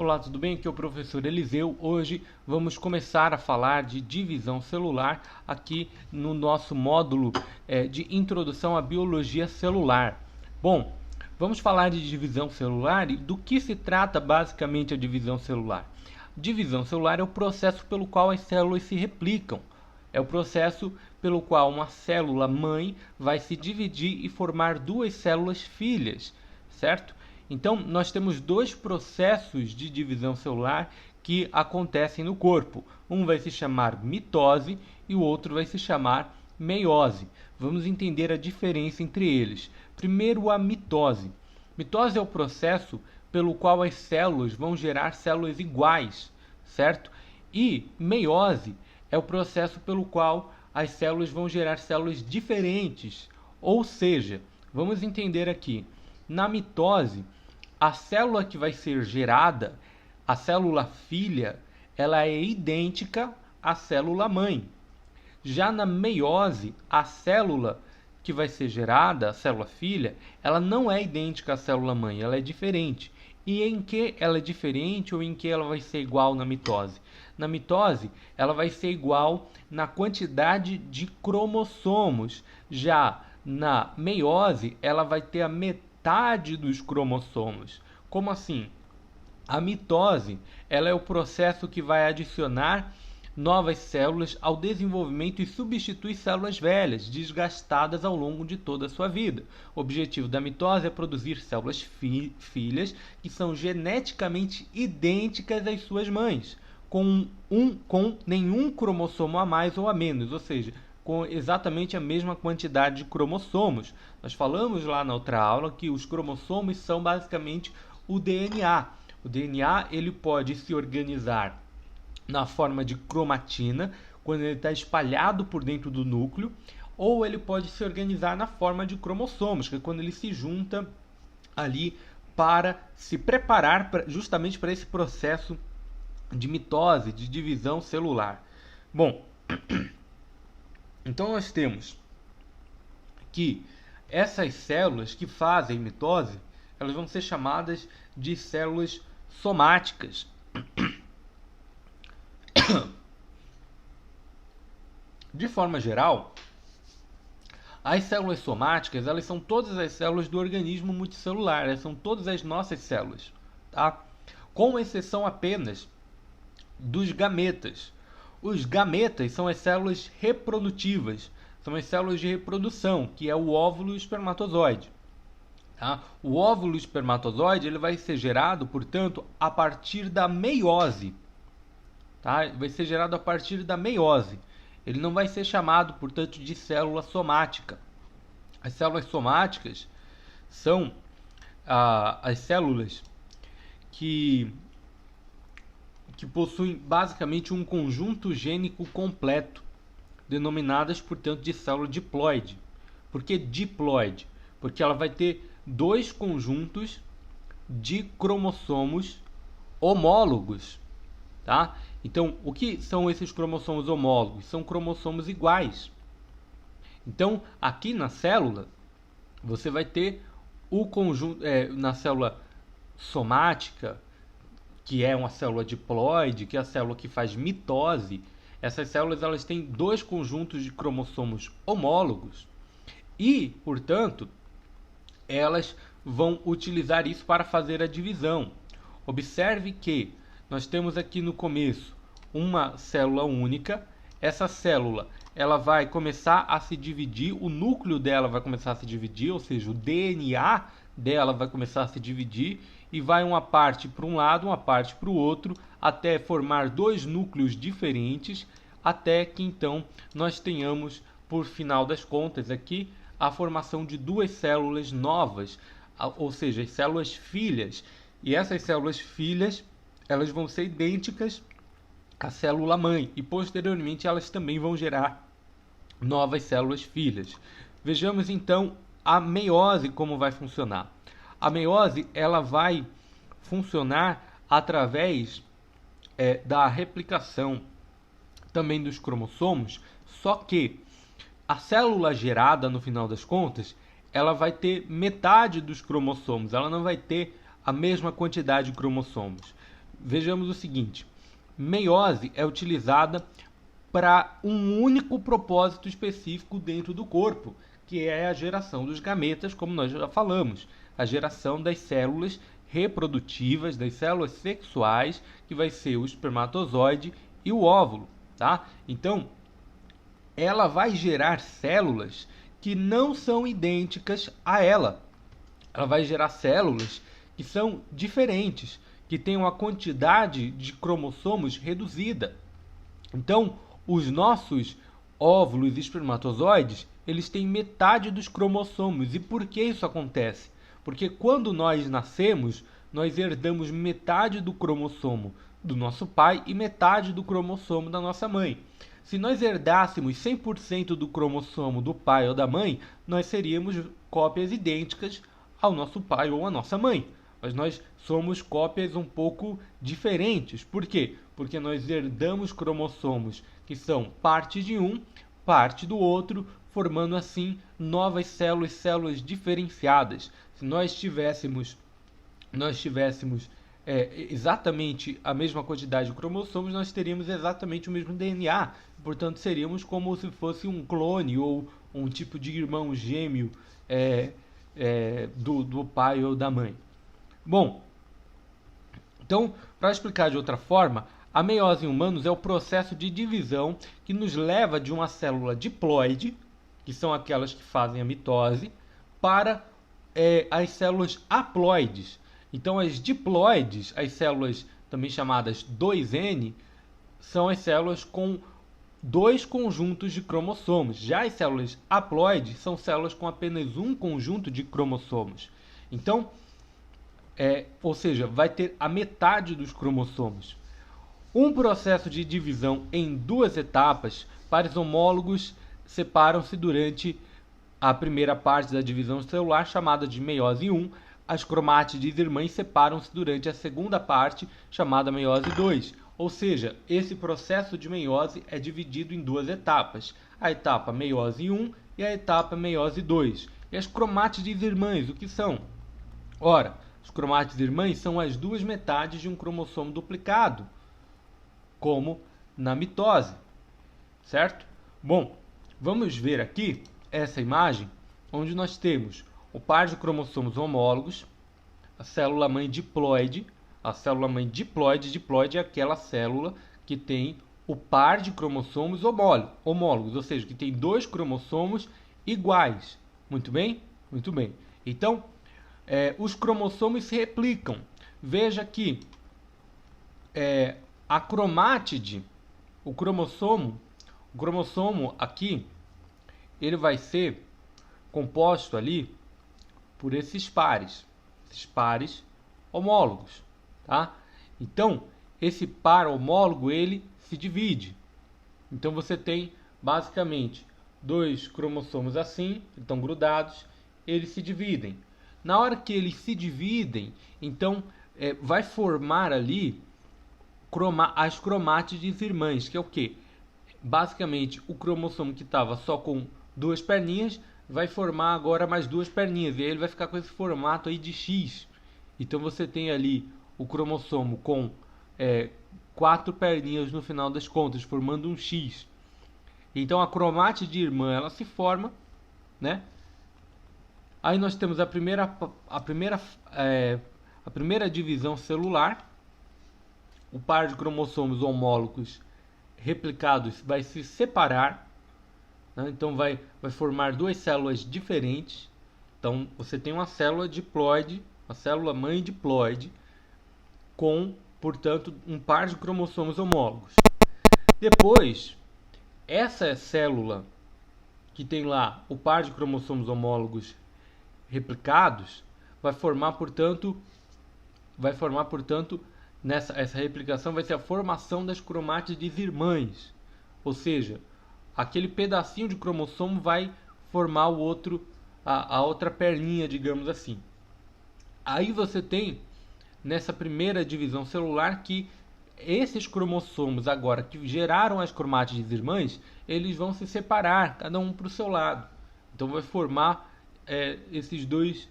Olá, tudo bem? Aqui é o professor Eliseu. Hoje vamos começar a falar de divisão celular aqui no nosso módulo de introdução à biologia celular. Bom, vamos falar de divisão celular e do que se trata basicamente a divisão celular. Divisão celular é o processo pelo qual as células se replicam. É o processo pelo qual uma célula mãe vai se dividir e formar duas células filhas, certo? Então, nós temos dois processos de divisão celular que acontecem no corpo. Um vai se chamar mitose e o outro vai se chamar meiose. Vamos entender a diferença entre eles. Primeiro, a mitose. Mitose é o processo pelo qual as células vão gerar células iguais, certo? E meiose é o processo pelo qual as células vão gerar células diferentes. Ou seja, vamos entender aqui. Na mitose, a célula que vai ser gerada, a célula filha, ela é idêntica à célula mãe. Já na meiose, a célula que vai ser gerada, a célula filha, ela não é idêntica à célula mãe, ela é diferente. E em que ela é diferente ou em que ela vai ser igual na mitose? Na mitose, ela vai ser igual na quantidade de cromossomos. Já na meiose, ela vai ter a metade dos cromossomos. Como assim? A mitose, ela é o processo que vai adicionar novas células ao desenvolvimento e substitui células velhas, desgastadas ao longo de toda a sua vida. O objetivo da mitose é produzir células filhas que são geneticamente idênticas às suas mães, com nenhum cromossomo a mais ou a menos, ou seja, com exatamente a mesma quantidade de cromossomos. Nós falamos lá na outra aula que os cromossomos são basicamente o DNA. O DNA ele pode se organizar na forma de cromatina, quando ele está espalhado por dentro do núcleo, ou ele pode se organizar na forma de cromossomos, que é quando ele se junta ali para se preparar justamente para esse processo de mitose, de divisão celular. Bom, então nós temos que essas células que fazem mitose, elas vão ser chamadas de células somáticas. De forma geral, as células somáticas, elas são todas as células do organismo multicelular, elas são todas as nossas células, tá? Com exceção apenas dos gametas. Os gametas são as células reprodutivas, são as células de reprodução, que é o óvulo e o espermatozoide. Tá? O óvulo e o espermatozoide ele vai ser gerado, portanto, a partir da meiose. Tá? Vai ser gerado a partir da meiose. Ele não vai ser chamado, portanto, de célula somática. As células somáticas são as células que possuem basicamente um conjunto gênico completo, denominadas, portanto, de célula diploide. Por que diploide? Porque ela vai ter dois conjuntos de cromossomos homólogos, tá? Então, o que são esses cromossomos homólogos? São cromossomos iguais. Então, aqui na célula, você vai ter o conjunto, na célula somática, que é uma célula diploide, que é a célula que faz mitose. Essas células elas têm dois conjuntos de cromossomos homólogos e, portanto, elas vão utilizar isso para fazer a divisão. Observe que nós temos aqui no começo uma célula única. Essa célula ela vai começar a se dividir, o núcleo dela vai começar a se dividir, ou seja, o DNA dela vai começar a se dividir e vai uma parte para um lado, uma parte para o outro, até formar dois núcleos diferentes, até que então nós tenhamos, por final das contas aqui, a formação de duas células novas, ou seja, as células filhas. E essas células filhas elas vão ser idênticas à célula mãe e posteriormente elas também vão gerar novas células filhas. Vejamos então a meiose como vai funcionar. A meiose ela vai funcionar através da replicação também dos cromossomos, só que a célula gerada no final das contas ela vai ter metade dos cromossomos, ela não vai ter a mesma quantidade de cromossomos. vejamos o seguinte: meiose é utilizada para um único propósito específico dentro do corpo, que é a geração dos gametas, como nós já falamos, a geração das células reprodutivas, das células sexuais, que vai ser o espermatozoide e o óvulo, tá? Então, ela vai gerar células que não são idênticas a ela. Ela vai gerar células que são diferentes, que têm uma quantidade de cromossomos reduzida. Então, os nossos óvulos e espermatozoides, eles têm metade dos cromossomos. E por que isso acontece? Porque quando nós nascemos, nós herdamos metade do cromossomo do nosso pai e metade do cromossomo da nossa mãe. Se nós herdássemos 100% do cromossomo do pai ou da mãe, nós seríamos cópias idênticas ao nosso pai ou à nossa mãe. Mas nós somos cópias um pouco diferentes. Por quê? Porque nós herdamos cromossomos que são parte de um, parte do outro, formando assim novas células, células diferenciadas. Se nós tivéssemos exatamente a mesma quantidade de cromossomos, nós teríamos exatamente o mesmo DNA. Portanto, seríamos como se fosse um clone ou um tipo de irmão gêmeo do pai ou da mãe. Bom, então, para explicar de outra forma, a meiose em humanos é o processo de divisão que nos leva de uma célula diploide, que são aquelas que fazem a mitose, para as células haploides. Então, as diploides, as células também chamadas 2N, são as células com dois conjuntos de cromossomos. Já as células haploides são células com apenas um conjunto de cromossomos. Então, ou seja, vai ter a metade dos cromossomos. Um processo de divisão em duas etapas, pares homólogos separam-se durante a primeira parte da divisão celular, chamada de meiose 1. As cromátides irmãs separam-se durante a segunda parte, chamada meiose 2. Ou seja, esse processo de meiose é dividido em duas etapas, a etapa meiose 1 e a etapa meiose 2. E as cromátides irmãs, o que são? Ora, as cromátides irmãs são as duas metades de um cromossomo duplicado, como na mitose, certo? Bom, vamos ver aqui essa imagem, onde nós temos o par de cromossomos homólogos, a célula-mãe diploide. A célula-mãe diploide, diploide é aquela célula que tem o par de cromossomos homólogos, ou seja, que tem dois cromossomos iguais. Muito bem? Muito bem. Então, os cromossomos se replicam. Veja que a cromátide, o cromossomo aqui, ele vai ser composto ali por esses pares homólogos, tá? Então, esse par homólogo, ele se divide. Então, você tem basicamente dois cromossomos assim, que estão grudados, eles se dividem. Na hora que eles se dividem, então, vai formar ali as cromátides irmãs, que é o quê? Basicamente, o cromossomo que estava só com duas perninhas vai formar agora mais duas perninhas, e aí ele vai ficar com esse formato aí de X. Então você tem ali o cromossomo com quatro perninhas no final das contas, formando um X. Então a cromátide irmã, ela se forma, né? Aí nós temos a primeira divisão celular. O par de cromossomos homólogos replicados vai se separar, né? Então vai formar duas células diferentes. Então você tem uma célula diploide, uma célula mãe diploide, com, portanto, um par de cromossomos homólogos. Depois, essa célula que tem lá o par de cromossomos homólogos replicados vai formar, portanto, essa replicação vai ser a formação das cromátides irmãs. Ou seja, aquele pedacinho de cromossomo vai formar a outra perninha, digamos assim. Aí você tem, nessa primeira divisão celular, que esses cromossomos agora que geraram as cromátides irmãs, eles vão se separar, cada um para o seu lado. Então vai formar esses dois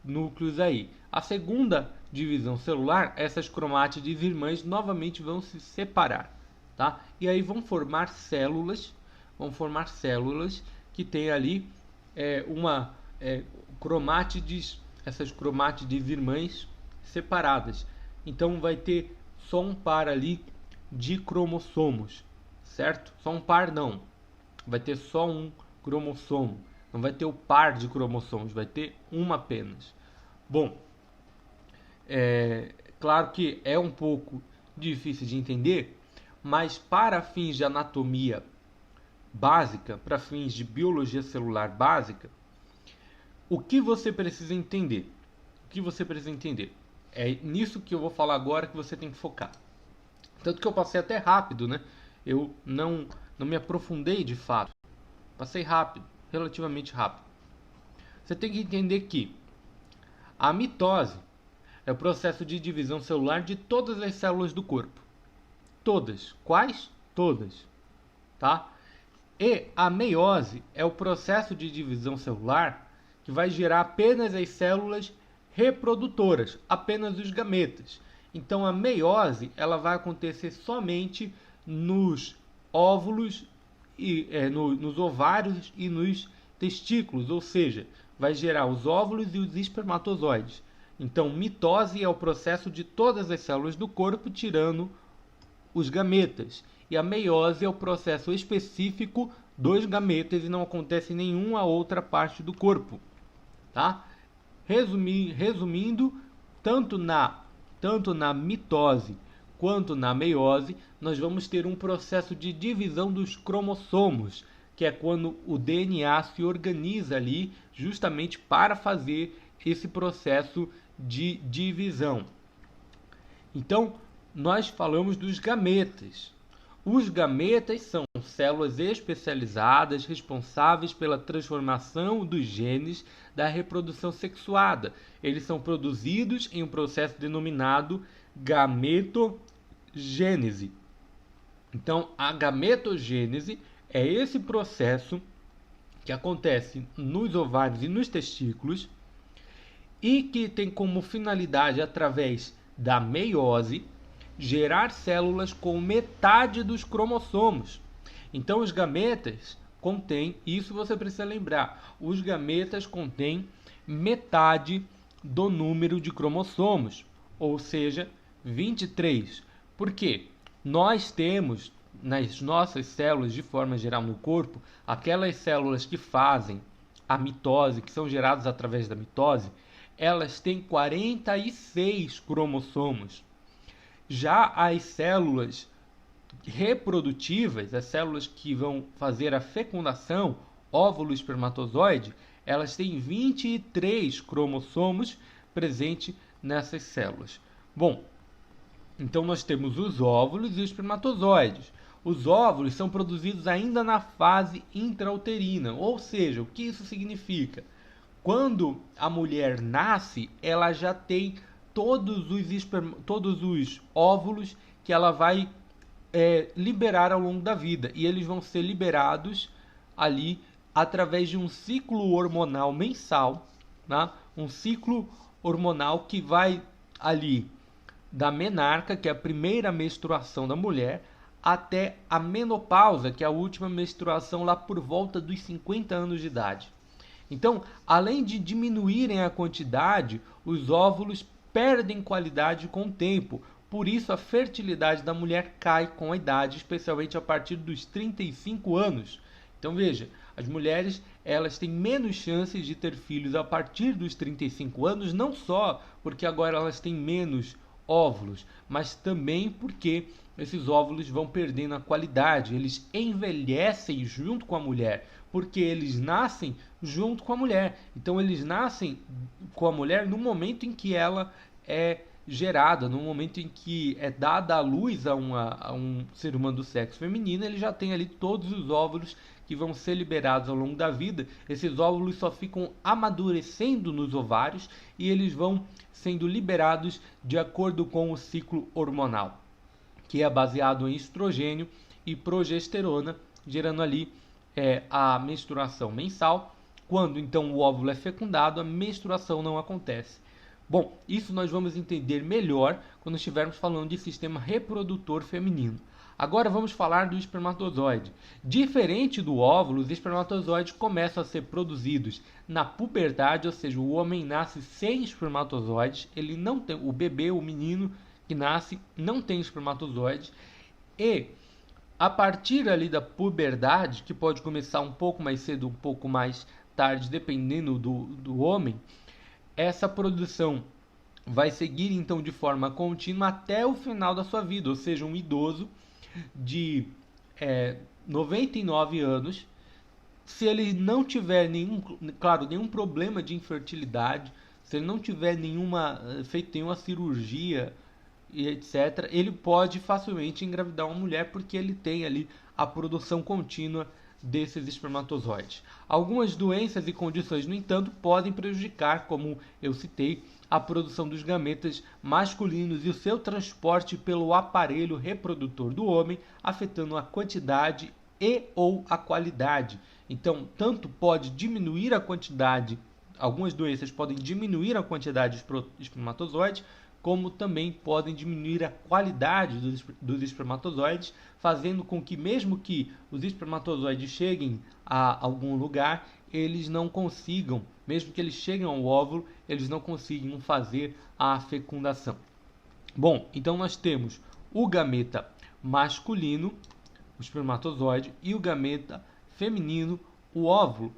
núcleos aí. A segunda divisão celular, essas cromátides irmãs novamente vão se separar, tá? E aí vão formar células que tem ali cromátides, essas cromátides irmãs separadas. Então vai ter só um par ali de cromossomos, certo? Só um par não, vai ter só um cromossomo, não vai ter o par de cromossomos, vai ter uma apenas. Bom, claro que é um pouco difícil de entender, mas para fins de anatomia básica, para fins de biologia celular básica, o que você precisa entender? É nisso que eu vou falar agora que você tem que focar. Tanto que eu passei até rápido, né? Eu não me aprofundei de fato. Passei rápido, relativamente rápido. Você tem que entender que a mitose é o processo de divisão celular de todas as células do corpo. Todas. Quais? Todas. Tá? E a meiose é o processo de divisão celular que vai gerar apenas as células reprodutoras, apenas os gametas. Então a meiose ela vai acontecer somente nos óvulos, nos ovários e nos testículos, ou seja, vai gerar os óvulos e os espermatozoides. Então mitose é o processo de todas as células do corpo tirando os gametas. E a meiose é o processo específico dos gametas e não acontece em nenhuma outra parte do corpo. Tá? Resumindo, tanto na mitose quanto na meiose, nós vamos ter um processo de divisão dos cromossomos, que é quando o DNA se organiza ali justamente para fazer esse processo de divisão. Então, nós falamos dos gametas. Os gametas são células especializadas responsáveis pela transformação dos genes da reprodução sexuada. Eles são produzidos em um processo denominado gametogênese. Então, a gametogênese é esse processo que acontece nos ovários e nos testículos e que tem como finalidade, através da meiose, gerar células com metade dos cromossomos. Então os gametas contêm, isso você precisa lembrar, os gametas contêm metade do número de cromossomos, ou seja, 23. Por quê? Nós temos nas nossas células, de forma geral no corpo, aquelas células que fazem a mitose, que são geradas através da mitose, elas têm 46 cromossomos. Já as células reprodutivas, as células que vão fazer a fecundação, óvulo e espermatozoide, elas têm 23 cromossomos presentes nessas células. Bom, então nós temos os óvulos e os espermatozoides. Os óvulos são produzidos ainda na fase intrauterina, ou seja, o que isso significa? Quando a mulher nasce, ela já tem todos os óvulos que ela vai liberar ao longo da vida. E eles vão ser liberados ali através de um ciclo hormonal mensal, né? Um ciclo hormonal que vai ali da menarca, que é a primeira menstruação da mulher, até a menopausa, que é a última menstruação lá por volta dos 50 anos de idade. Então, além de diminuírem a quantidade, os óvulos perdem qualidade com o tempo. Por isso, a fertilidade da mulher cai com a idade, especialmente a partir dos 35 anos. Então, veja, as mulheres elas têm menos chances de ter filhos a partir dos 35 anos, não só porque agora elas têm menos óvulos, mas também porque esses óvulos vão perdendo a qualidade, eles envelhecem junto com a mulher, porque eles nascem junto com a mulher. Então eles nascem com a mulher no momento em que ela é gerada, no momento em que é dada à luz a um ser humano do sexo feminino, ele já tem ali todos os óvulos que vão ser liberados ao longo da vida. Esses óvulos só ficam amadurecendo nos ovários e eles vão sendo liberados de acordo com o ciclo hormonal, que é baseado em estrogênio e progesterona, gerando ali a menstruação mensal. Quando então o óvulo é fecundado, a menstruação não acontece. Bom, isso nós vamos entender melhor quando estivermos falando de sistema reprodutor feminino. Agora vamos falar do espermatozoide. Diferente do óvulo, os espermatozoides começam a ser produzidos na puberdade, ou seja, o homem nasce sem espermatozoides, ele não tem, o bebê, o menino que nasce, não tem espermatozoides, e a partir ali da puberdade, que pode começar um pouco mais cedo, um pouco mais tarde, dependendo do homem, essa produção vai seguir então de forma contínua até o final da sua vida, ou seja, um idoso de 99 anos, se ele não tiver nenhum problema de infertilidade, se ele não tiver feito nenhuma cirurgia e etc., ele pode facilmente engravidar uma mulher porque ele tem ali a produção contínua desses espermatozoides. Algumas doenças e condições, no entanto, podem prejudicar, como eu citei, a produção dos gametas masculinos e o seu transporte pelo aparelho reprodutor do homem, afetando a quantidade e ou a qualidade. Então, tanto pode diminuir a quantidade, algumas doenças podem diminuir a quantidade de espermatozoides, como também podem diminuir a qualidade dos espermatozoides, fazendo com que, mesmo que os espermatozoides cheguem a algum lugar, eles não consigam, mesmo que eles cheguem ao óvulo, eles não consigam fazer a fecundação. Bom, então nós temos o gameta masculino, o espermatozoide, e o gameta feminino, o óvulo.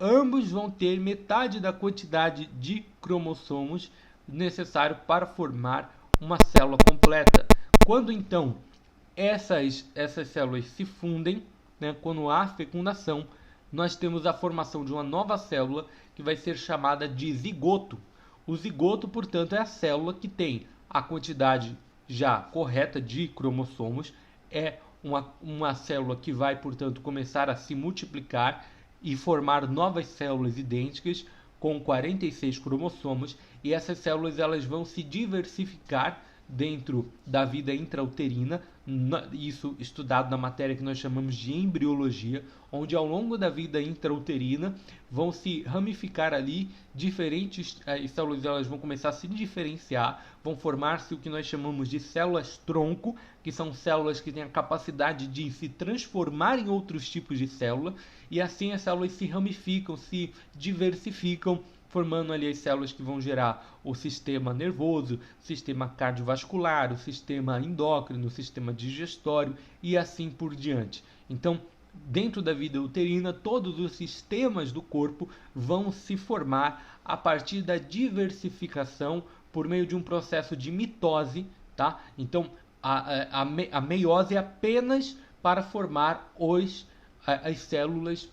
Ambos vão ter metade da quantidade de cromossomos necessário para formar uma célula completa. Quando então essas células se fundem, né, quando há fecundação, nós temos a formação de uma nova célula que vai ser chamada de zigoto. O zigoto, portanto, é a célula que tem a quantidade já correta de cromossomos, é uma célula que vai, portanto, começar a se multiplicar e formar novas células idênticas com 46 cromossomos, e essas células elas vão se diversificar dentro da vida intrauterina, isso estudado na matéria que nós chamamos de embriologia, onde ao longo da vida intrauterina vão se ramificar ali diferentes células, elas vão começar a se diferenciar, vão formar-se o que nós chamamos de células tronco, que são células que têm a capacidade de se transformar em outros tipos de célula, e assim as células se ramificam, se diversificam, formando ali as células que vão gerar o sistema nervoso, o sistema cardiovascular, o sistema endócrino, o sistema digestório e assim por diante. Então, dentro da vida uterina, todos os sistemas do corpo vão se formar a partir da diversificação por meio de um processo de mitose, tá? Então, a meiose é apenas para formar as células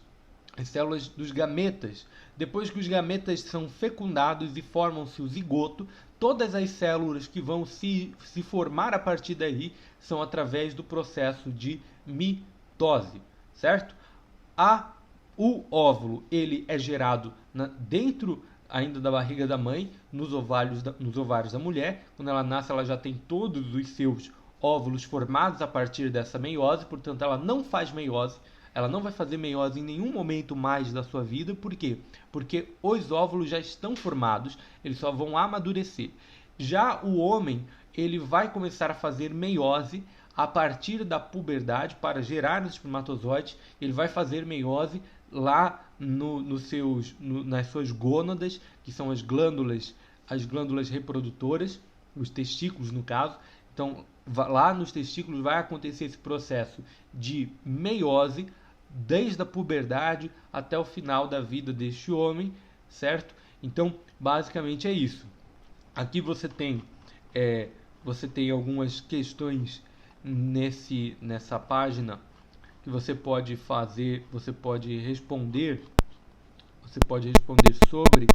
dos gametas. Depois que os gametas são fecundados e formam-se o zigoto, todas as células que vão se formar a partir daí são através do processo de mitose, certo? O óvulo ele é gerado dentro ainda da barriga da mãe, nos ovários da mulher. Quando ela nasce, ela já tem todos os seus óvulos formados a partir dessa meiose, portanto ela não faz meiose. Ela não vai fazer meiose em nenhum momento mais da sua vida. Por quê? Porque os óvulos já estão formados, eles só vão amadurecer. Já o homem, ele vai começar a fazer meiose a partir da puberdade para gerar os espermatozoides. Ele vai fazer meiose lá nas suas gônadas, que são as glândulas reprodutoras, os testículos no caso. Então, lá nos testículos vai acontecer esse processo de meiose, desde a puberdade até o final da vida deste homem, certo? Então, basicamente é isso. Aqui você tem algumas questões nessa página que você pode responder sobre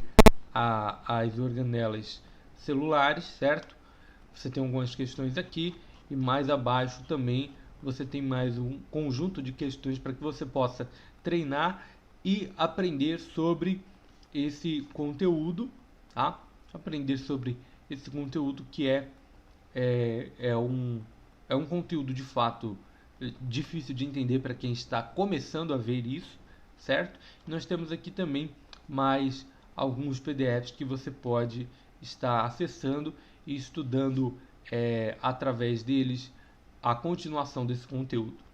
as organelas celulares, certo? Você tem algumas questões aqui e mais abaixo também você tem mais um conjunto de questões para que você possa treinar e aprender sobre esse conteúdo, tá? Aprender sobre esse conteúdo que é um conteúdo de fato difícil de entender para quem está começando a ver isso, certo? Nós temos aqui também mais alguns PDFs que você pode estar acessando e estudando através deles a continuação desse conteúdo.